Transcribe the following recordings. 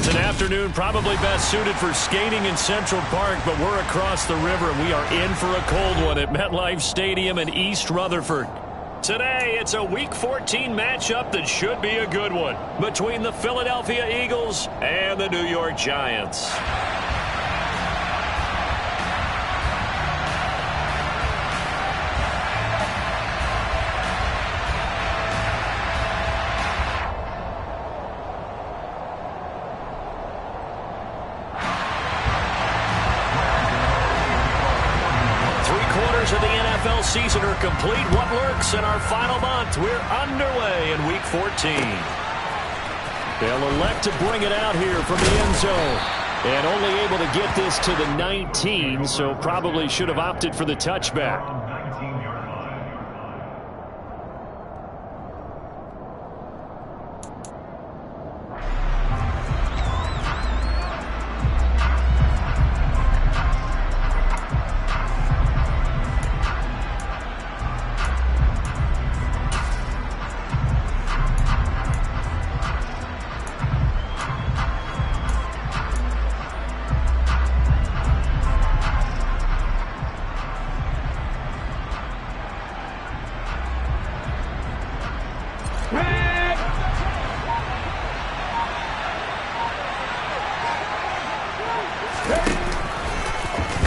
It's an afternoon probably best suited for skating in Central Park, but we're across the river, and we are in for a cold one at MetLife Stadium in East Rutherford. Today, it's a Week 14 matchup that should be a good one between the Philadelphia Eagles and the New York Giants. Of the NFL season are complete. What lurks in our final month? We're underway in Week 14. They'll elect to bring it out here from the end zone. And only able to get this to the 19, so probably should have opted for the touchback.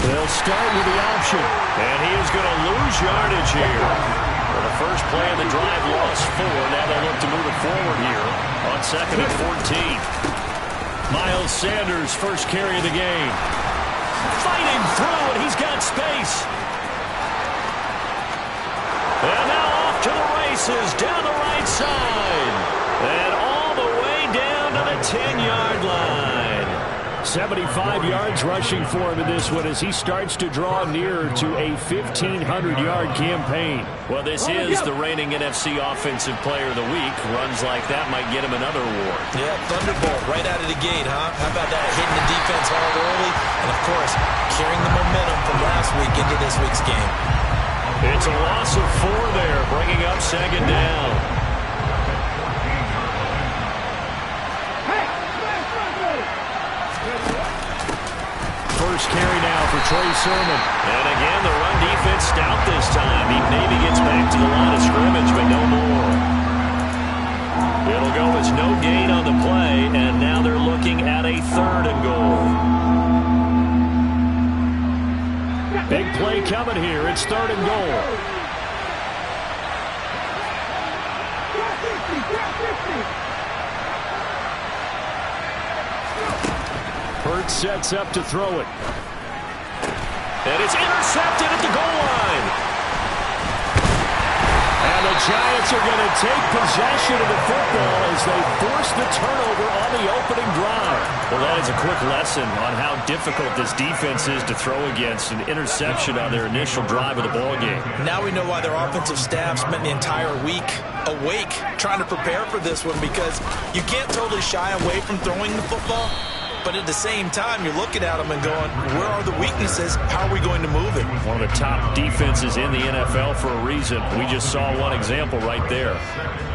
They'll start with the option, and he is going to lose yardage here. For the first play of the drive, lost 4. Now they'll look to move it forward here on 2nd and 14. Miles Sanders, first carry of the game. Fighting through, and he's got space. And now off to the races, down the right side. And all the way down to the 10-yard line. 75 yards rushing for him in this one as he starts to draw nearer to a 1,500-yard campaign. Well, this is the reigning NFC Offensive Player of the Week. Runs like that might get him another award. Yeah, thunderbolt right out of the gate, huh? How about that? Hitting the defense hard early, and of course, carrying the momentum from last week into this week's game. It's a loss of 4 there, bringing up 2nd down. First carry now for Trey Sermon. And again, the run defense stout this time. He maybe gets back to the line of scrimmage, but no more. It'll go as no gain on the play, and now they're looking at a 3rd and goal. Big play coming here. It's 3rd and goal. Hurts sets up to throw it. And it's intercepted at the goal line. And the Giants are going to take possession of the football as they force the turnover on the opening drive. Well, that is a quick lesson on how difficult this defense is to throw against. An interception on their initial drive of the ballgame. Now we know why their offensive staff spent the entire week awake trying to prepare for this one, because you can't totally shy away from throwing the football. But at the same time, you're looking at them and going, where are the weaknesses? How are we going to move it? One of the top defenses in the NFL for a reason. We just saw one example right there.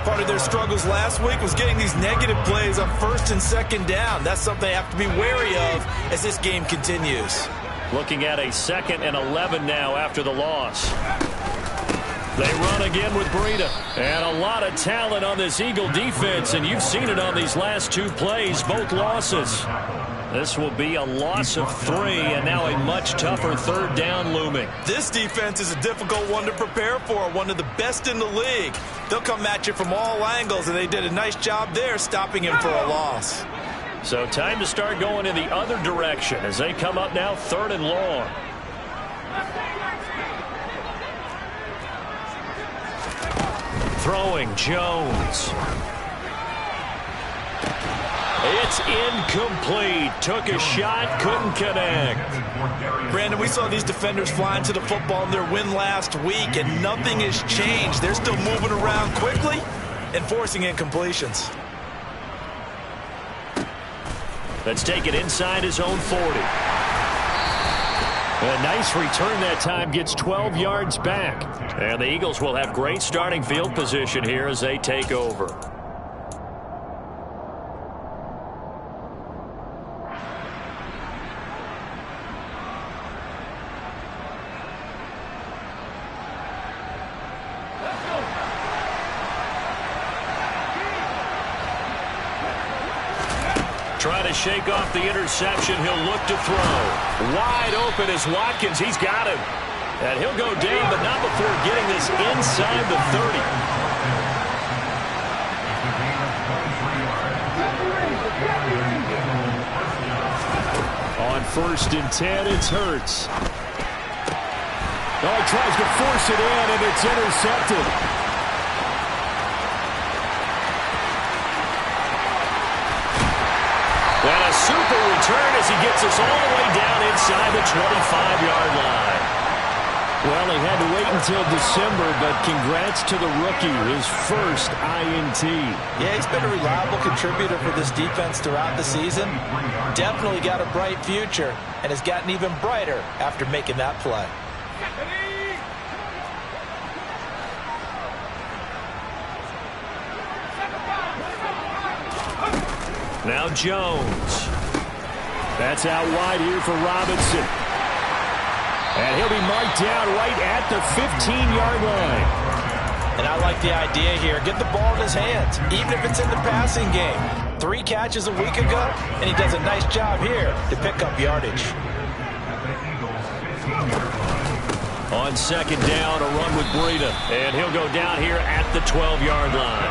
Part of their struggles last week was getting these negative plays on 1st and 2nd down. That's something they have to be wary of as this game continues. Looking at a 2nd and 11 now after the loss. They run again with Breida. And a lot of talent on this Eagle defense, and you've seen it on these last 2 plays, both losses. This will be a loss of 3, and now a much tougher 3rd down looming. This defense is a difficult one to prepare for, one of the best in the league. They'll come at you from all angles, and they did a nice job there stopping him for a loss. So time to start going in the other direction as they come up now 3rd and long. Throwing, Jones. It's incomplete. Took a shot, couldn't connect. Brandon, we saw these defenders flying to the football in their win last week, and nothing has changed. They're still moving around quickly and forcing incompletions. Let's take it inside his own 40. A nice return that time, gets 12 yards back. And the Eagles will have great starting field position here as they take over. Trying to shake off the interception. He'll look to throw. Wide open is Watkins. He's got him. And he'll go down, but not before getting this inside the 30. On 1st and 10, it's Hurts. Oh, he tries to force it in, and it's intercepted. And a super return as he gets us all the way down inside the 25-yard line. Well, he had to wait until December, but congrats to the rookie, his first INT. Yeah, he's been a reliable contributor for this defense throughout the season. Definitely got a bright future, and has gotten even brighter after making that play. Now Jones. That's out wide here for Robinson. And he'll be marked down right at the 15-yard line. And I like the idea here. Get the ball in his hands, even if it's in the passing game. 3 catches a week ago, and he does a nice job here to pick up yardage. On 2nd down, a run with Breida. And he'll go down here at the 12-yard line.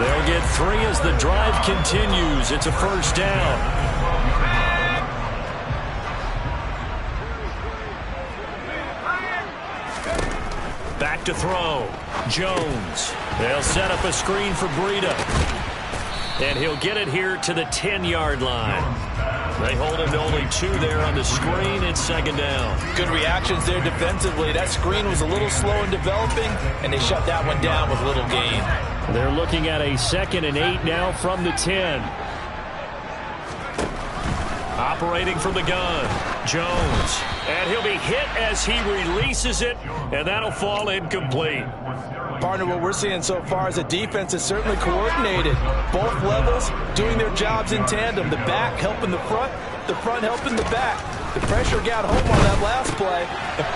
They'll get 3 as the drive continues. It's a 1st down. Back to throw. Jones. They'll set up a screen for Breida. And he'll get it here to the 10-yard line. They hold him to only 2 there on the screen. It's 2nd down. Good reactions there defensively. That screen was a little slow in developing, and they shut that one down with little gain. They're looking at a 2nd and 8 now from the 10. Operating from the gun, Jones. And he'll be hit as he releases it, and that'll fall incomplete. Partner, what we're seeing so far is the defense is certainly coordinated. Both levels doing their jobs in tandem. The back helping the front helping the back. The pressure got home on that last play.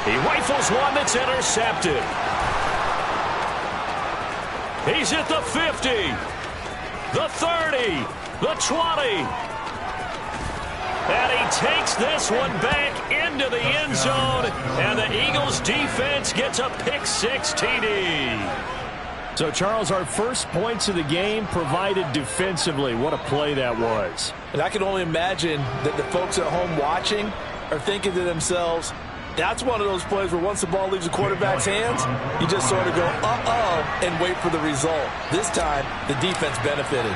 He rifles one that's intercepted. He's at the 50, the 30, the 20. And he takes this one back into the end zone, and the Eagles defense gets a pick-6 TD. So, Charles, our first points of the game provided defensively. What a play that was. And I can only imagine that the folks at home watching are thinking to themselves, that's one of those plays where once the ball leaves the quarterback's hands, you just sort of go, uh-oh, and wait for the result. This time, the defense benefited.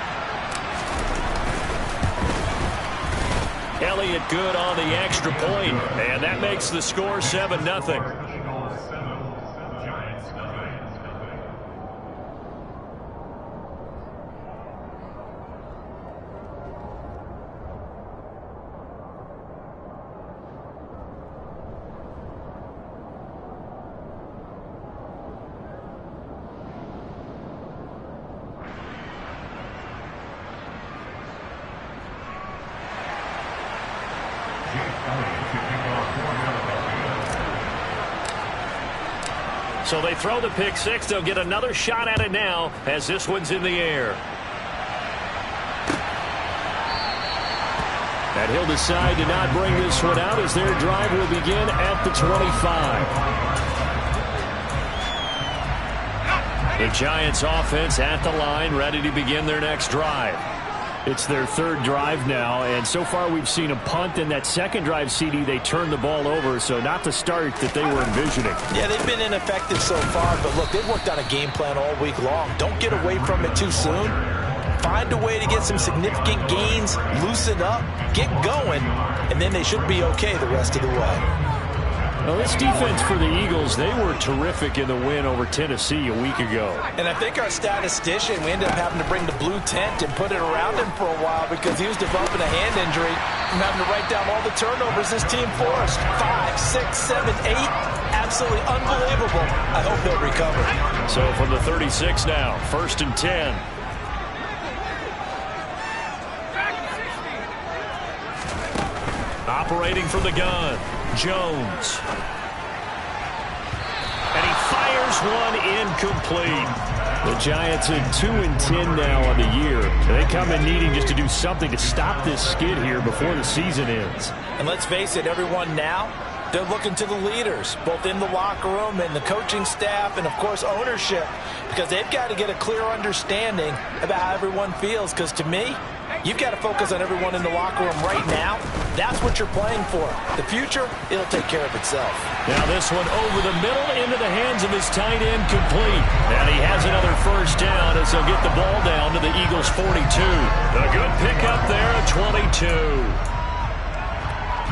Elliott good on the extra point, and that makes the score 7-0. So they throw the pick-6. They'll get another shot at it now as this one's in the air. And he'll decide to not bring this one out as their drive will begin at the 25. The Giants offense at the line, ready to begin their next drive. It's their 3rd drive now, and so far we've seen a punt. In that 2nd drive, CD, they turned the ball over, so not the start that they were envisioning. Yeah, they've been ineffective so far, but look, they've worked on a game plan all week long. Don't get away from it too soon. Find a way to get some significant gains, loosen up, get going, and then they should be okay the rest of the way. Well, this defense for the Eagles, they were terrific in the win over Tennessee a week ago. And I think our statistician, we ended up having to bring the blue tent and put it around him for a while because he was developing a hand injury from having to write down all the turnovers this team forced. 5, 6, 7, 8. Absolutely unbelievable. I hope he'll recover. So from the 36 now, 1st and 10. Operating from the gun, Jones. And he fires one incomplete. The Giants are 2-10 now on the year. They come in needing just to do something to stop this skid here before the season ends. And let's face it, everyone now, they're looking to the leaders, both in the locker room and the coaching staff and, of course, ownership, because they've got to get a clear understanding about how everyone feels. Because to me, you've got to focus on everyone in the locker room right now. That's what you're playing for. The future, it'll take care of itself. Now this one over the middle into the hands of his tight end, complete. And he has another first down as he'll get the ball down to the Eagles' 42. A good pickup there at 22.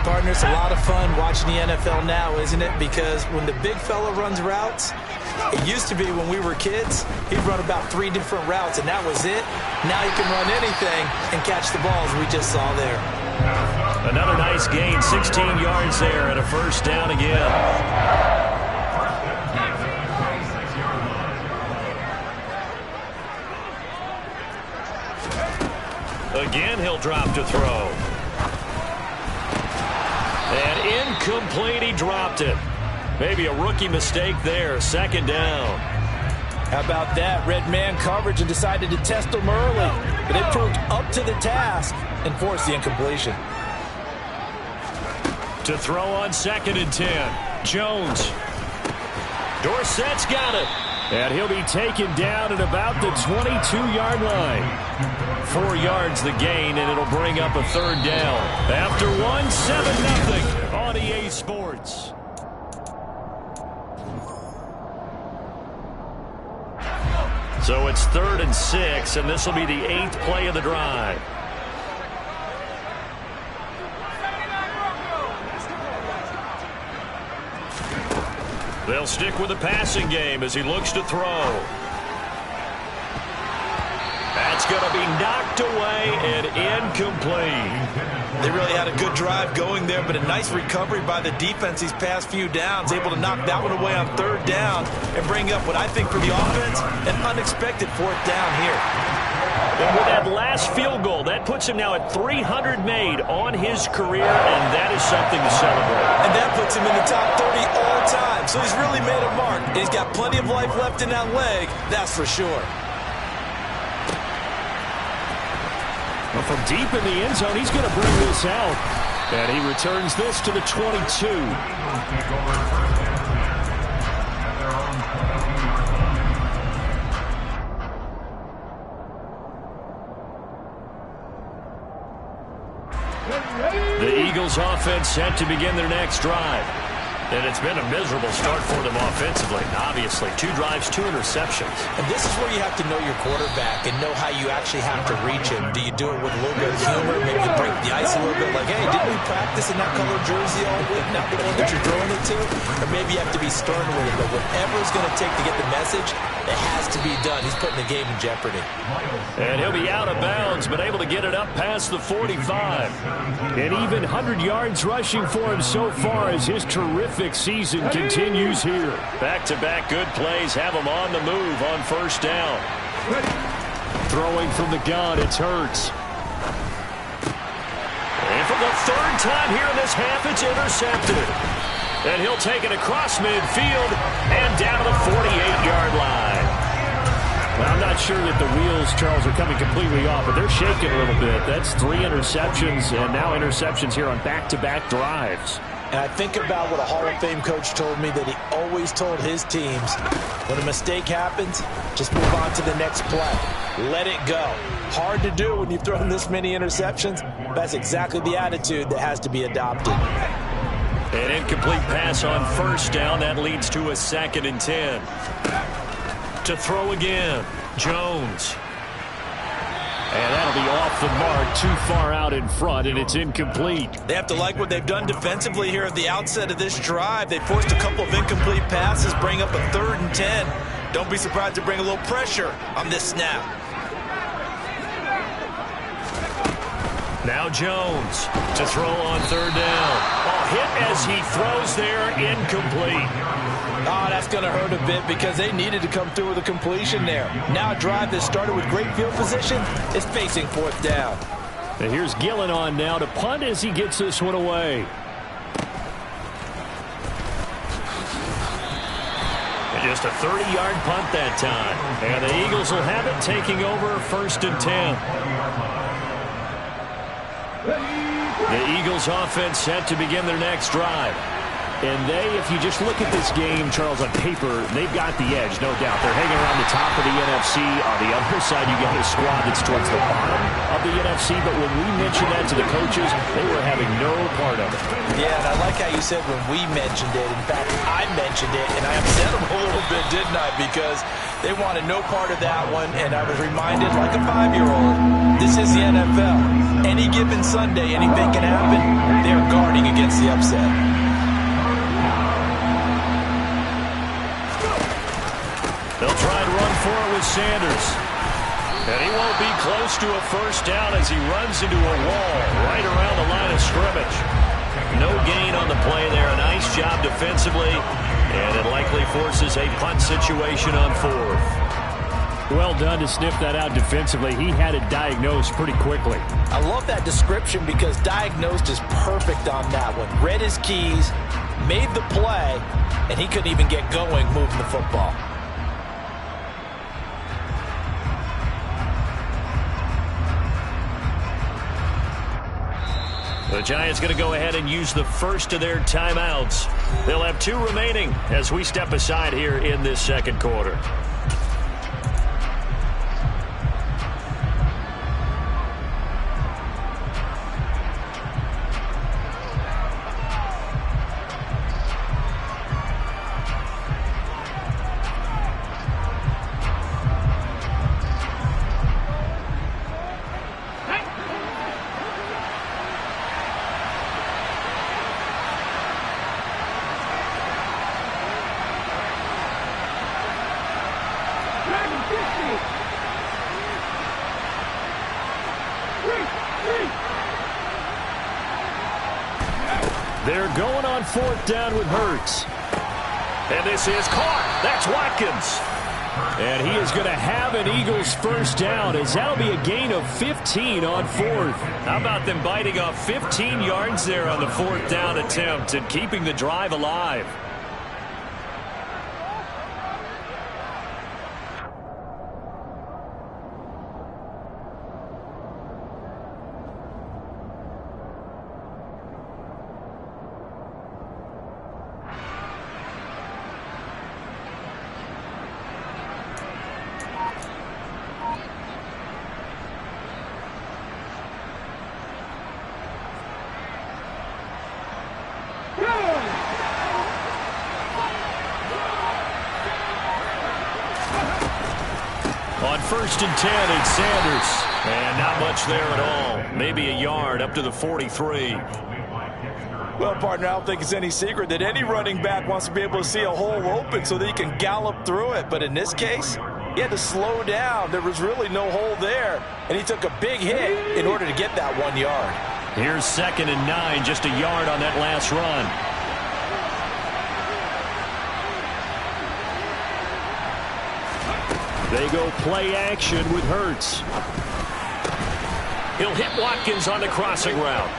Partner, it's a lot of fun watching the NFL now, isn't it? Because when the big fella runs routes, it used to be when we were kids, he'd run about 3 different routes, and that was it. Now he can run anything and catch the balls we just saw there. Another nice gain, 16 yards there, and a first down again. Again, he'll drop to throw. And incomplete, he dropped it. Maybe a rookie mistake there, second down. How about that? Red man coverage and decided to test them early. But they proved up to the task and forced the incompletion. To throw on 2nd and 10. Jones. Dorsett's got it. And he'll be taken down at about the 22-yard line. 4 yards the gain, and it'll bring up a third down. After 7-0 on EA Sports. So it's 3rd and 6, and this will be the 8th play of the drive. They'll stick with the passing game as he looks to throw. That's going to be knocked away and incomplete. They really had a good drive going there, but a nice recovery by the defense these past few downs, able to knock that one away on 3rd down and bring up what I think for the offense, an unexpected 4th down here. And with that last field goal, that puts him now at 300 made on his career, and that is something to celebrate. And that puts him in the top 30 all time. So he's really made a mark. And he's got plenty of life left in that leg, that's for sure. Well, from deep in the end zone, he's going to bring this out. And he returns this to the 22. The Eagles offense set to begin their next drive. And it's been a miserable start for them offensively. Obviously, 2 drives, 2 interceptions. And this is where you have to know your quarterback and know how you actually have to reach him. Do you do it with a little bit of humor? Maybe you break the ice a little bit like, hey, didn't we practice in that color jersey all week? Not the one that you're throwing it to? Or maybe you have to be stern with it. But whatever it's going to take to get the message, it has to be done. He's putting the game in jeopardy. And he'll be out of bounds, but able to get it up past the 45. And even 100 yards rushing for him so far as his terrific season continues here. Back-to-back good plays have him on the move on 1st down. Throwing from the gun, it's Hurts. And for the 3rd time here in this half, it's intercepted. And he'll take it across midfield and down to the 48-yard line. Well, I'm not sure that the wheels, Charles, are coming completely off, but they're shaking a little bit. That's 3 interceptions, and now interceptions here on back-to-back drives. And I think about what a Hall of Fame coach told me that he always told his teams, when a mistake happens, just move on to the next play. Let it go. Hard to do when you've thrown this many interceptions. That's exactly the attitude that has to be adopted. An incomplete pass on 1st down. That leads to a 2nd and 10. To throw again, Jones. And that'll be off the mark, too far out in front, and it's incomplete. They have to like what they've done defensively here at the outset of this drive. They forced a couple of incomplete passes, bring up a 3rd and 10. Don't be surprised to bring a little pressure on this snap. Now Jones to throw on 3rd down. A hit as he throws there, incomplete. Oh, that's going to hurt a bit because they needed to come through with a completion there. Now a drive that started with great field position is facing 4th down. And here's Gillen on now to punt as he gets this one away. And Just a 30-yard punt that time. And the Eagles will have it, taking over 1st and 10. The Eagles offense set to begin their next drive. And if you just look at this game, Charles, on paper, they've got the edge, no doubt. They're hanging around the top of the NFC. On the other side, you got a squad that's towards the bottom of the NFC. But when we mentioned that to the coaches, they were having no part of it. Yeah, and I like how you said when we mentioned it. In fact, I mentioned it, and I upset them a little bit, didn't I? Because they wanted no part of that one, and I was reminded, like a 5-year-old, this is the NFL. Any given Sunday, anything can happen. They're guarding against the upset. They'll try and run for it with Sanders. And he won't be close to a first down as he runs into a wall right around the line of scrimmage. No gain on the play there. A nice job defensively. And it likely forces a punt situation on 4th. Well done to sniff that out defensively. He had it diagnosed pretty quickly. I love that description because diagnosed is perfect on that one. Read his keys, made the play, and he couldn't even get going moving the football. The Giants going to go ahead and use the first of their timeouts. They'll have 2 remaining as we step aside here in this second quarter. They're going on 4th down with Hurts. And this is caught. That's Watkins. And he is going to have an Eagles first down as that'll be a gain of 15 on 4th. How about them biting off 15 yards there on the 4th down attempt and keeping the drive alive? On 1st and 10, it's Sanders. And not much there at all. Maybe a yard up to the 43. Well, partner, I don't think it's any secret that any running back wants to be able to see a hole open so that he can gallop through it. But in this case, he had to slow down. There was really no hole there. And he took a big hit in order to get that 1 yard. Here's 2nd and 9, just a yard on that last run. They go play action with Hurts. He'll hit Watkins on the crossing route.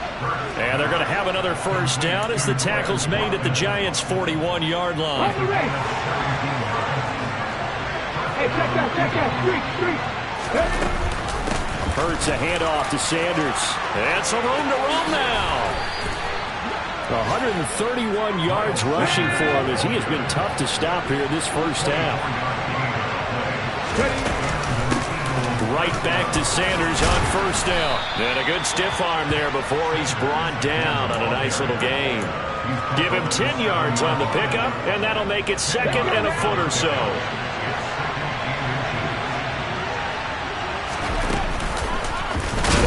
And they're going to have another first down as the tackle's made at the Giants' 41-yard line. Hurts a handoff to Sanders. And some room to run now. 131 yards rushing for him as he has been tough to stop here this first half. Right back to Sanders on first down. And a good stiff arm there before he's brought down on a nice little gain. Give him 10 yards on the pickup, and that'll make it 2nd and a foot or so.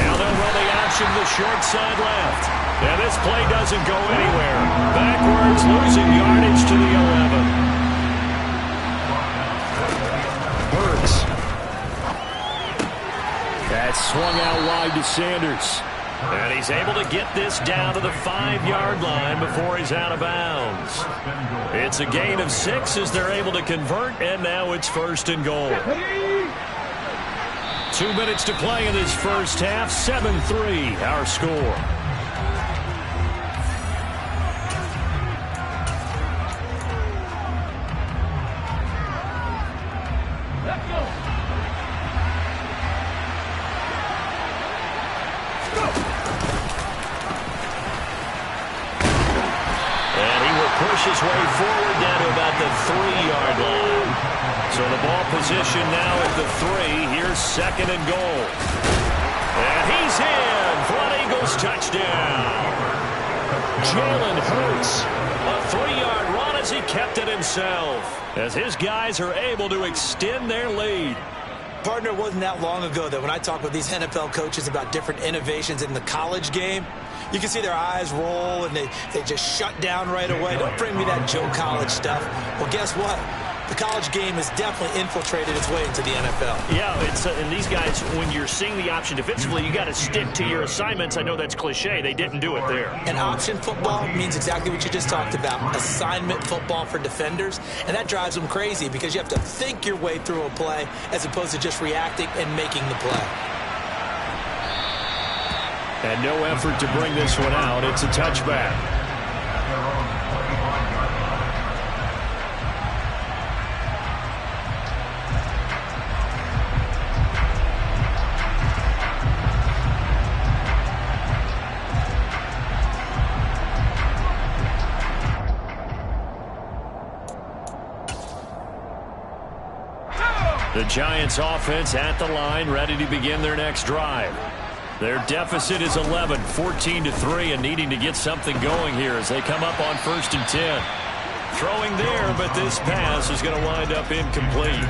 Now they'll run the option to the short side left. And this play doesn't go anywhere. Backwards, losing yardage to the 11. Hurts. That swung out wide to Sanders. And he's able to get this down to the 5-yard line before he's out of bounds. It's a gain of 6 as they're able to convert, and now it's 1st and goal. 2 minutes to play in this first half. 7-3, our score. his way forward down to about the 3-yard line. So the ball position now at the 3. Here's 2nd and goal. And he's in for an Eagles touchdown. Jalen Hurts, a 3-yard run as he kept it himself, as his guys are able to extend their lead. Partner, it wasn't that long ago that when I talk with these NFL coaches about different innovations in the college game, you can see their eyes roll and they just shut down right away. Don't bring me that Joe College stuff. Well, guess what? The college game has definitely infiltrated its way into the NFL. Yeah, and these guys, when you're seeing the option defensively, you got to stick to your assignments. I know that's cliche. They didn't do it there. And option football means exactly what you just talked about, assignment football for defenders. And that drives them crazy because you have to think your way through a play as opposed to just reacting and making the play. And no effort to bring this one out. It's a touchback. The Giants offense at the line, ready to begin their next drive. Their deficit is 11, 14-3, and needing to get something going here as they come up on 1st and 10. Throwing there, but this pass is going to wind up incomplete.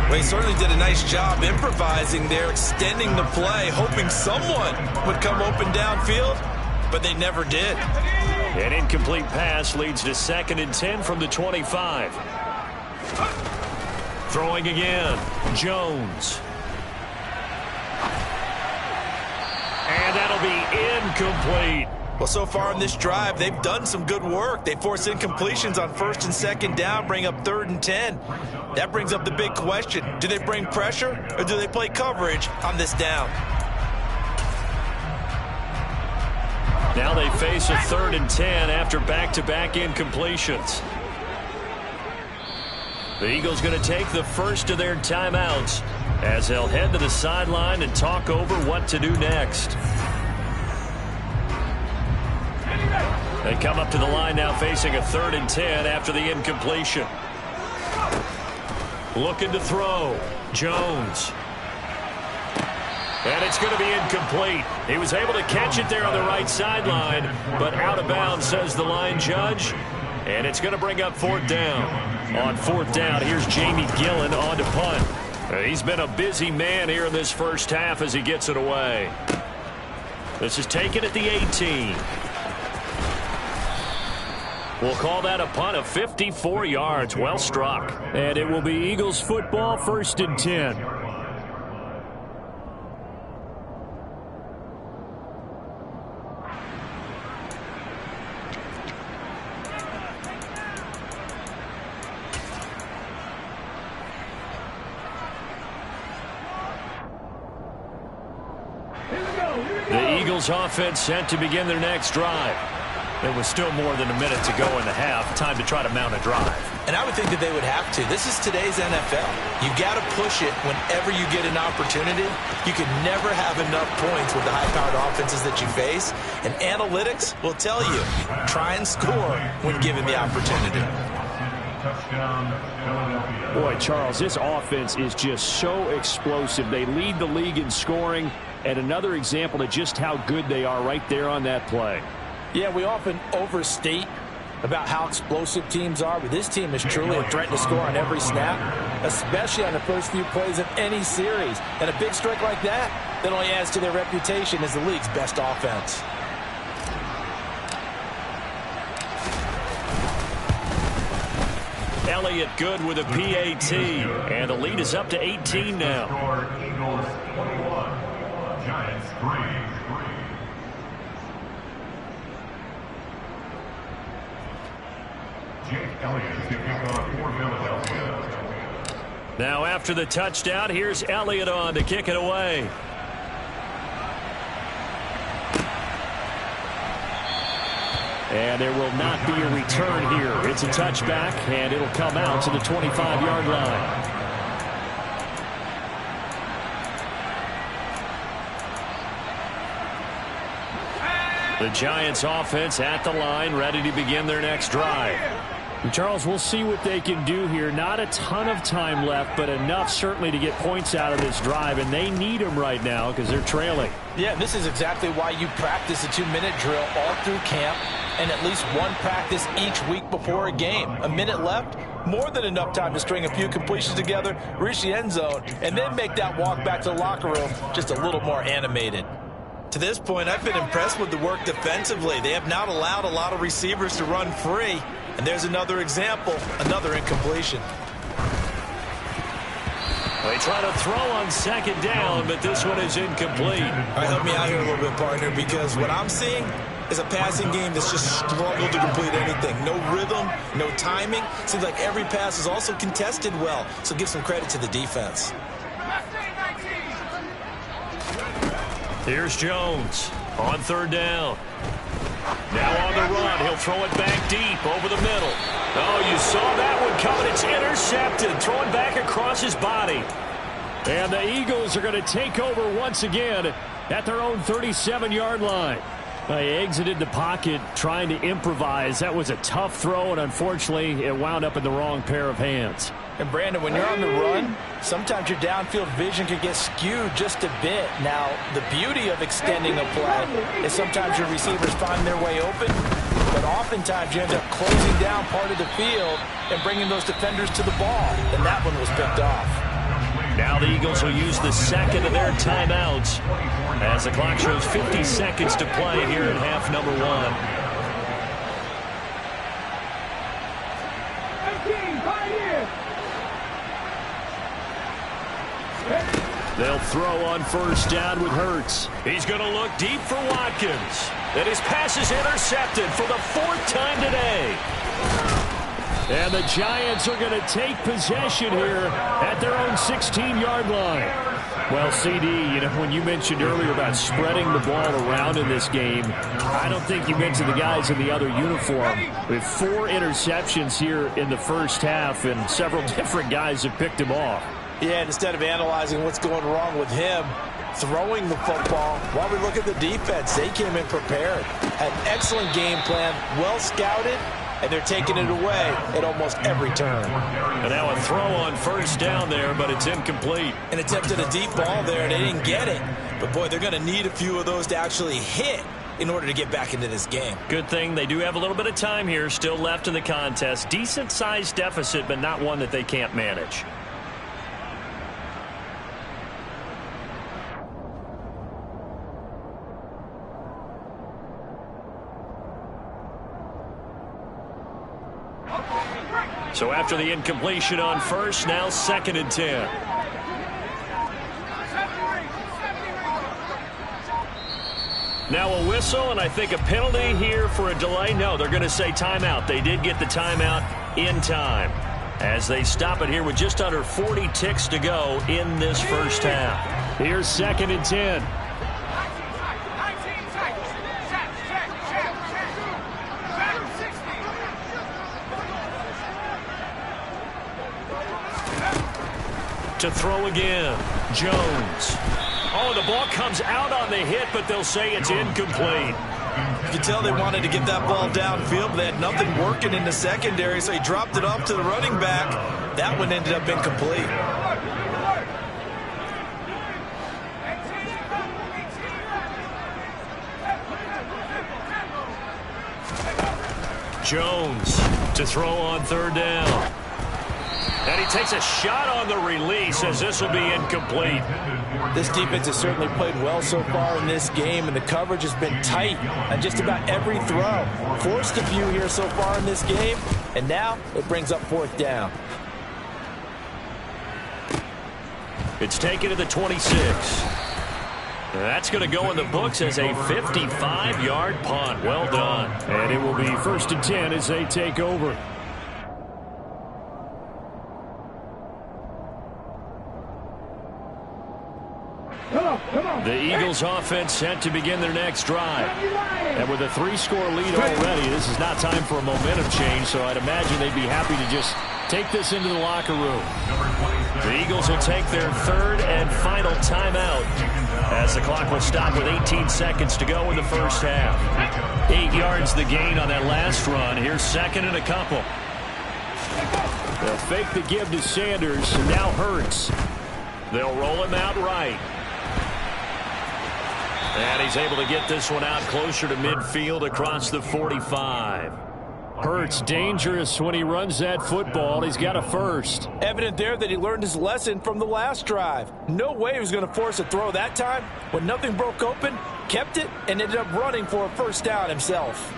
Well, he certainly did a nice job improvising there, extending the play, hoping someone would come open downfield, but they never did. An incomplete pass leads to 2nd and 10 from the 25. Throwing again, Jones. And that'll be incomplete. Well, so far in this drive, they've done some good work. They force incompletions on 1st and 2nd down, bring up 3rd and 10. That brings up the big question. Do they bring pressure or do they play coverage on this down? Now they face a 3rd and 10 after back-to-back incompletions. The Eagles going to take the first of their timeouts as they'll head to the sideline and talk over what to do next. They come up to the line now facing a 3rd and 10 after the incompletion. Looking to throw. Jones. And it's going to be incomplete. He was able to catch it there on the right sideline, but out of bounds, says the line judge. And it's going to bring up 4th down. On 4th down, here's Jamie Gillen on to punt. He's been a busy man here in this first half as he gets it away. This is taken at the 18. We'll call that a punt of 54 yards. Well struck. And it will be Eagles football, 1st and 10. The Eagles offense set to begin their next drive. There was still more than a minute to go in the half. Time to try to mount a drive. And I would think that they would have to. This is today's NFL. You got to push it whenever you get an opportunity. You can never have enough points with the high-powered offenses that you face. And analytics will tell you, try and score when given the opportunity. Boy, Charles, this offense is just so explosive. They lead the league in scoring, and another example of just how good they are right there on that play. Yeah, we often overstate about how explosive teams are, but this team is truly a threat to score on every snap, especially on the first few plays of any series. And a big strike like that only adds to their reputation as the league's best offense. Elliott good with a PAT, and the lead is up to 18 now. Eagles 21, Giants 3. Now after the touchdown, here's Elliott on to kick it away. And there will not be a return here. It's a touchback, and it'll come out to the 25-yard line. The Giants offense at the line, ready to begin their next drive. And Charles, we'll see what they can do here. Not a ton of time left, but enough certainly to get points out of this drive, and they need them right now because they're trailing. Yeah, this is exactly why you practice a 2-minute drill all through camp and at least one practice each week before a game. A minute left, more than enough time to string a few completions together, reach the end zone, and then make that walk back to the locker room just a little more animated. To this point, I've been impressed with the work defensively. They have not allowed a lot of receivers to run free. And there's another example, another incompletion. They try to throw on second down, but this one is incomplete. All right, help me out here a little bit, partner, because what I'm seeing is a passing game that's just struggled to complete anything. No rhythm, no timing. Seems like every pass is also contested well, so give some credit to the defense. Here's Jones on third down. Now on the run, he'll throw it back deep over the middle. Oh, you saw that one coming. It's intercepted, throwing back across his body. And the Eagles are going to take over once again at their own 37-yard line. They exited the pocket trying to improvise. That was a tough throw, and unfortunately, it wound up in the wrong pair of hands. And Brandon, when you're on the run, sometimes your downfield vision can get skewed just a bit. Now, the beauty of extending a play is sometimes your receivers find their way open, but oftentimes you end up closing down part of the field and bringing those defenders to the ball, and that one was picked off. Now the Eagles will use the second of their timeouts as the clock shows 50 seconds to play here in half number one. They'll throw on first down with Hurts. He's going to look deep for Watkins. And his pass is intercepted for the fourth time today. And the Giants are going to take possession here at their own 16-yard line. Well, CD, when you mentioned earlier about spreading the ball around in this game, I don't think you mentioned the guys in the other uniform. With 4 interceptions here in the first half, and several different guys have picked him off. Yeah, and instead of analyzing what's going wrong with him, throwing the football, while we look at the defense, they came in prepared. Had an excellent game plan, well scouted, and they're taking it away at almost every turn. And now a throw on first down there, but it's incomplete. An attempt at a deep ball there, and they didn't get it. But, boy, they're going to need a few of those to actually hit in order to get back into this game. Good thing they do have a little bit of time here still left in the contest. Decent-sized deficit, but not one that they can't manage. So after the incompletion on first, now 2nd and 10. Now a whistle, and I think a penalty here for a delay. No, they're going to say timeout. They did get the timeout in time as they stop it here with just under 40 ticks to go in this first half. Here's 2nd and 10. To throw again, Jones. Oh, the ball comes out on the hit, but they'll say it's incomplete. You can tell they wanted to get that ball downfield, but they had nothing working in the secondary, so he dropped it off to the running back. That one ended up incomplete. Jones to throw on third down. And he takes a shot on the release as this will be incomplete. This defense has certainly played well so far in this game, and the coverage has been tight on just about every throw. Forced a few here so far in this game, and now it brings up 4th down. It's taken to the 26. That's going to go in the books as a 55-yard punt. Well done. And it will be 1st and 10 as they take over. The Eagles offense set to begin their next drive. And with a 3-score lead already, this is not time for a momentum change, so I'd imagine they'd be happy to just take this into the locker room. The Eagles will take their third and final timeout as the clock will stop with 18 seconds to go in the first half. 8 yards the gain on that last run. Here's second and a couple. They'll fake the give to Sanders, and now Hurts. They'll roll him out right. And he's able to get this one out closer to midfield across the 45. Hurts dangerous when he runs that football. He's got a first. Evident there that he learned his lesson from the last drive. No way he was going to force a throw that time. When nothing broke open, kept it, and ended up running for a first down himself.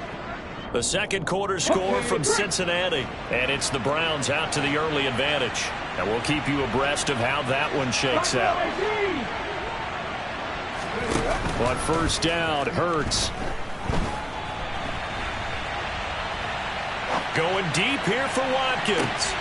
The second quarter score from Cincinnati. And it's the Browns out to the early advantage. And we'll keep you abreast of how that one shakes out. On first down, Hurts. Going deep here for Watkins.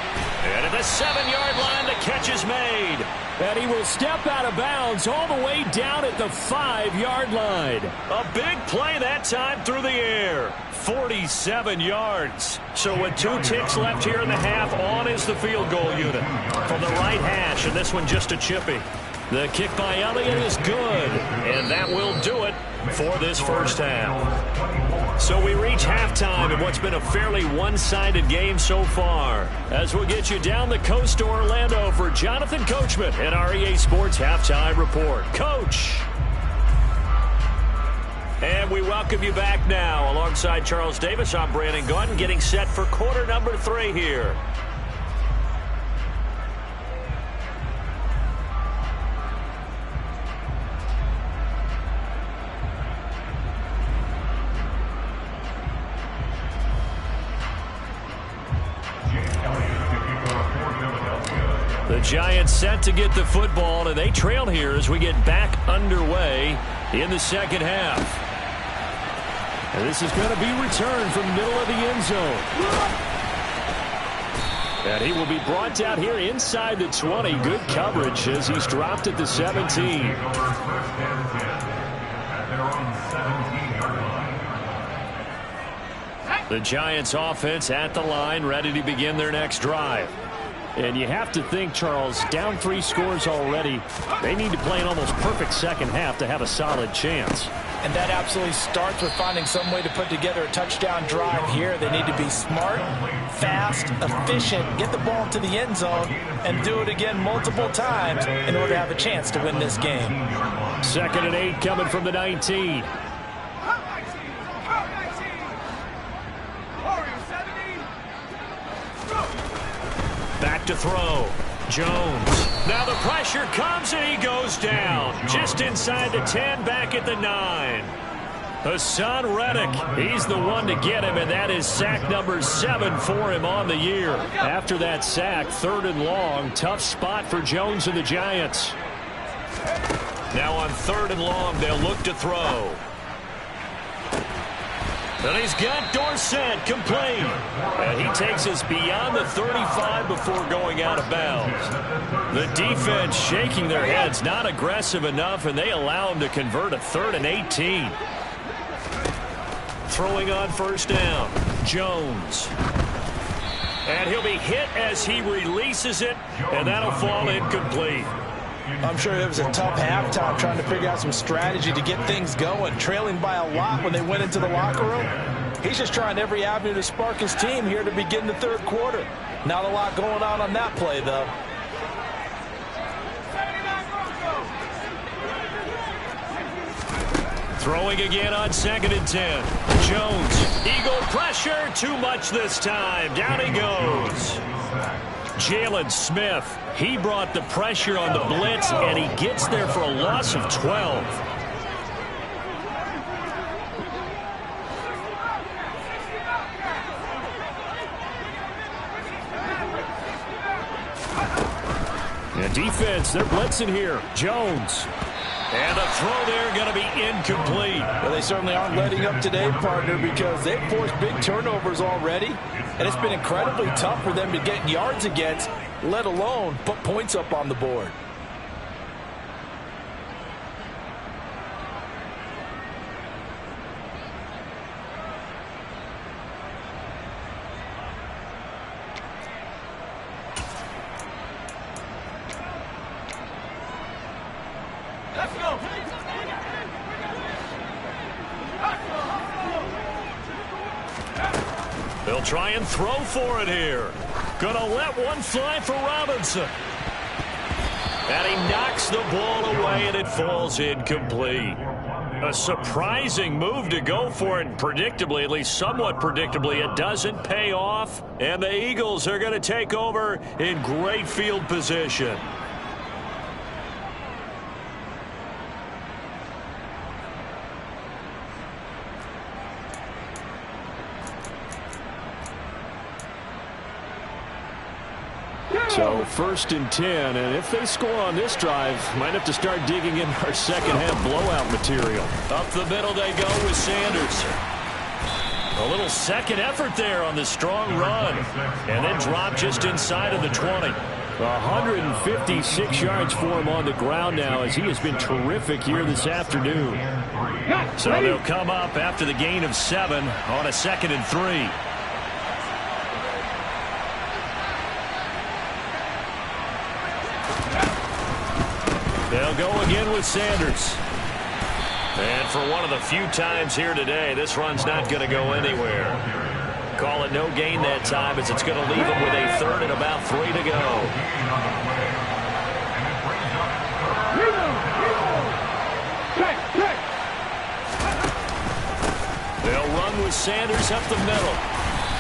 And at the 7-yard line, the catch is made. And he will step out of bounds all the way down at the 5-yard line. A big play that time through the air. 47 yards. So with 2 ticks left here in the half, on is the field goal unit. From the right hash, and this one just a chippy. The kick by Elliott is good, and that will do it for this first half. So we reach halftime in what's been a fairly one-sided game so far. As we'll get you down the coast to Orlando for Jonathan Coachman and our EA Sports Halftime Report. Coach! And we welcome you back now. Alongside Charles Davis, I'm Brandon Gaudin, getting set for quarter number 3 here. The Giants set to get the football, and they trail here as we get back underway in the second half. And this is going to be returned from the middle of the end zone. And he will be brought down here inside the 20. Good coverage as he's dropped at the 17. The Giants offense at the line, ready to begin their next drive. And you have to think, Charles, down 3 scores already. They need to play an almost perfect second half to have a solid chance. And that absolutely starts with finding some way to put together a touchdown drive here. They need to be smart, fast, efficient, get the ball to the end zone, and do it again multiple times in order to have a chance to win this game. 2nd and 8 coming from the 19. Back to throw. Jones. Now the pressure comes and he goes down. Just inside the 10, back at the 9. Hassan Reddick, he's the one to get him, and that is sack number 7 for him on the year. After that sack, 3rd and long, tough spot for Jones and the Giants. Now on 3rd and long, they'll look to throw. And he's got Dorsett complete. And he takes us beyond the 35 before going out of bounds. The defense shaking their heads, not aggressive enough, and they allow him to convert a 3rd and 18. Throwing on first down, Jones. And he'll be hit as he releases it, and that'll fall incomplete. I'm sure it was a tough halftime trying to figure out some strategy to get things going, trailing by a lot when they went into the locker room. He's just trying every avenue to spark his team here to begin the 3rd quarter. Not a lot going on that play, though. Throwing again on 2nd and 10. Jones, Eagle pressure, too much this time. Down he goes. Jalen Smith, he brought the pressure on the blitz, and he gets there for a loss of 12. And defense, they're blitzing here. Jones. And the throw there going to be incomplete. Well, they certainly aren't letting up today, partner, because they've forced big turnovers already. And it's been incredibly tough for them to get yards against, let alone put points up on the board. They'll try and throw for it here. Gonna let one fly for Robinson. And he knocks the ball away, and it falls incomplete. A surprising move to go for it, and predictably, at least somewhat predictably, it doesn't pay off. And the Eagles are going to take over in great field position. So 1st and 10, and if they score on this drive, might have to start digging in our second half blowout material. Up the middle they go with Sanders. A little second effort there on the strong run, and then drop just inside of the 20. 156 yards for him on the ground now, as he has been terrific here this afternoon. So they'll come up after the gain of 7 on a 2nd and 3. They'll go again with Sanders. And for one of the few times here today, this run's not going to go anywhere. Call it no gain that time, as it's going to leave them with a 3rd and about 3 to go. They'll run with Sanders up the middle.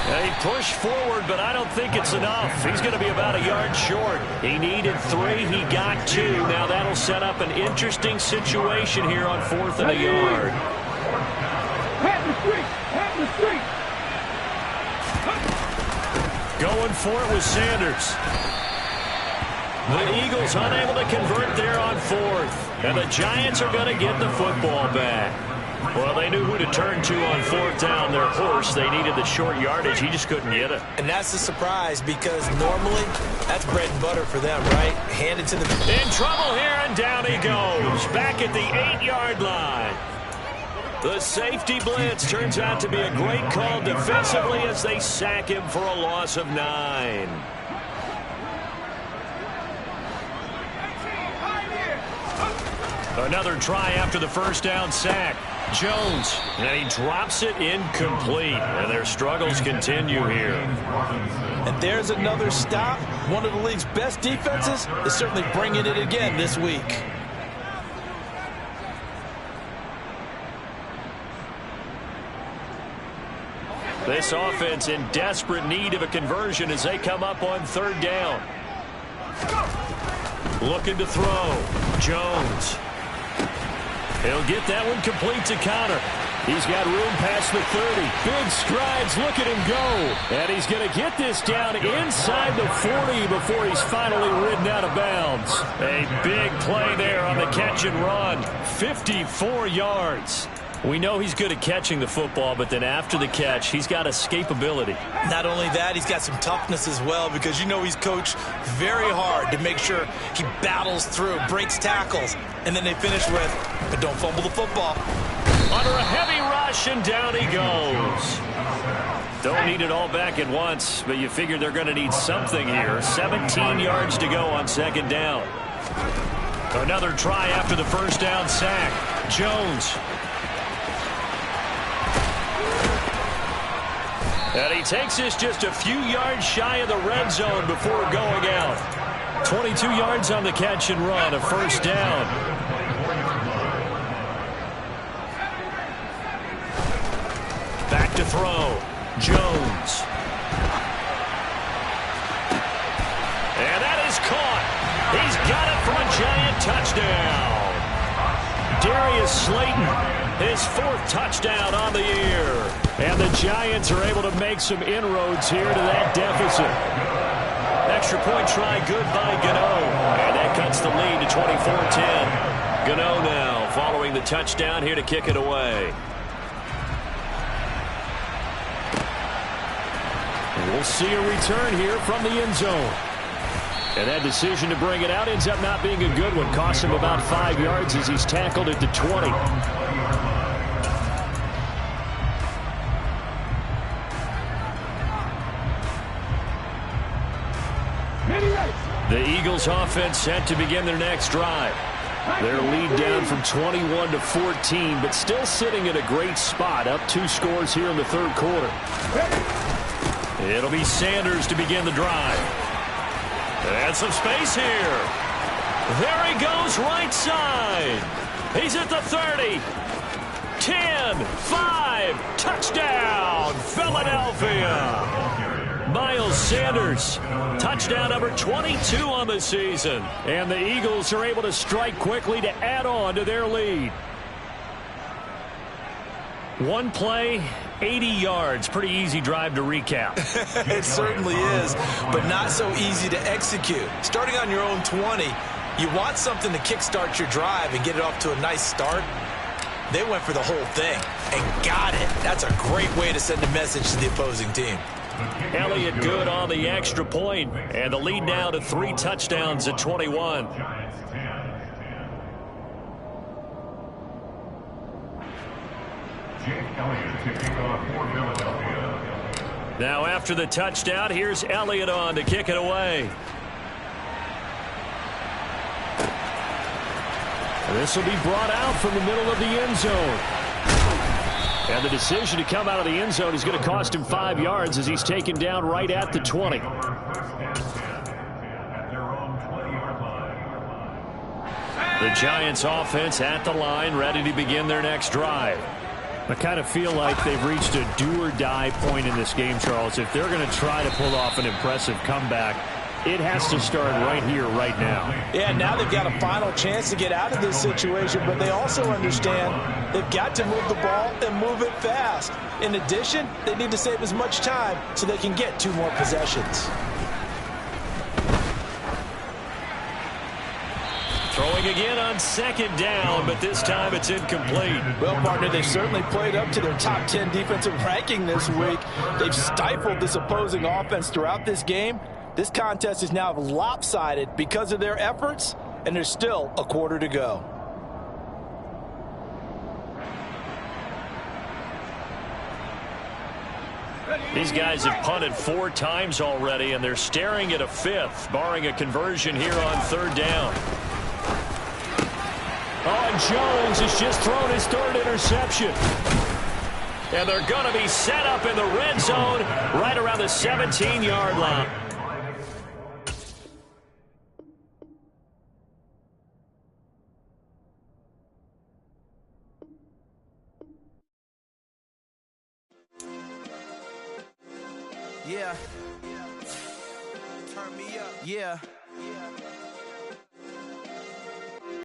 He pushed forward, but I don't think it's enough. He's going to be about a yard short. He needed 3. He got 2. Now that'll set up an interesting situation here on 4th and a yard. Going for it with Sanders. The Eagles unable to convert there on 4th. And the Giants are going to get the football back. Well, they knew who to turn to on 4th down. Their horse, they needed the short yardage. He just couldn't get it. And that's a surprise, because normally that's bread and butter for them, right? Handed to the... In trouble here, and down he goes. Back at the 8-yard line. The safety blitz turns out to be a great call defensively as they sack him for a loss of 9. Another try after the 1st down sack. Jones, and he drops it incomplete. And their struggles continue here. And there's another stop. One of the league's best defenses is certainly bringing it again this week. This offense in desperate need of a conversion as they come up on 3rd down. Looking to throw. Jones. He'll get that one complete to Connor. He's got room past the 30. Big strides. Look at him go. And he's going to get this down inside the 40 before he's finally ridden out of bounds. A big play there on the catch and run. 54 yards. We know he's good at catching the football, but then after the catch, he's got escapability. Not only that, he's got some toughness as well, because you know he's coached very hard to make sure he battles through, breaks tackles, and then they finish with, but don't fumble the football. Under a heavy rush, and down he goes. Don't need it all back at once, but you figure they're going to need something here. 17 yards to go on 2nd down. Another try after the 1st down sack. Jones. And he takes this just a few yards shy of the red zone before going out. 22 yards on the catch and run, a 1st down. Back to throw. Jones. And that is caught. He's got it for a Giant touchdown. Darius Slayton, his 4th touchdown on the year. And the Giants are able to make some inroads here to that deficit. Extra point try good by Gano. And that cuts the lead to 24-10. Gano now following the touchdown here to kick it away. We'll see a return here from the end zone. And that decision to bring it out ends up not being a good one. Costs him about 5 yards as he's tackled at the 20. The Eagles offense set to begin their next drive. Their lead down from 21 to 14, but still sitting at a great spot, up 2 scores here in the 3rd quarter. It'll be Sanders to begin the drive. And some space here. There he goes right side. He's at the 30. 10, 5, touchdown, Philadelphia. Miles Sanders, touchdown number 22 on the season. And the Eagles are able to strike quickly to add on to their lead. One play, 80 yards. Pretty easy drive to recap. It certainly is, but not so easy to execute. Starting on your own 20, you want something to kickstart your drive and get it off to a nice start. They went for the whole thing and got it. That's a great way to send a message to the opposing team. Elliott good on the extra point, and the lead now to 3 touchdowns at 21. Now after the touchdown, here's Elliott on to kick it away. This will be brought out from the middle of the end zone. And the decision to come out of the end zone is going to cost him 5 yards as he's taken down right at the 20. The Giants offense at the line, ready to begin their next drive. I kind of feel like they've reached a do-or-die point in this game, Charles. If they're going to try to pull off an impressive comeback, it has to start right here, right now. Yeah, now they've got a final chance to get out of this situation, but they also understand they've got to move the ball and move it fast. In addition, they need to save as much time so they can get 2 more possessions. Throwing again on 2nd down, but this time it's incomplete. Well, partner, they certainly played up to their top 10 defensive ranking this week. They've stifled this opposing offense throughout this game. This contest is now lopsided because of their efforts, and there's still a quarter to go. These guys have punted 4 times already, and they're staring at a 5th, barring a conversion here on 3rd down. Oh, and Jones has just thrown his 3rd interception. And they're going to be set up in the red zone right around the 17-yard line. Yeah. Turn me up. Yeah.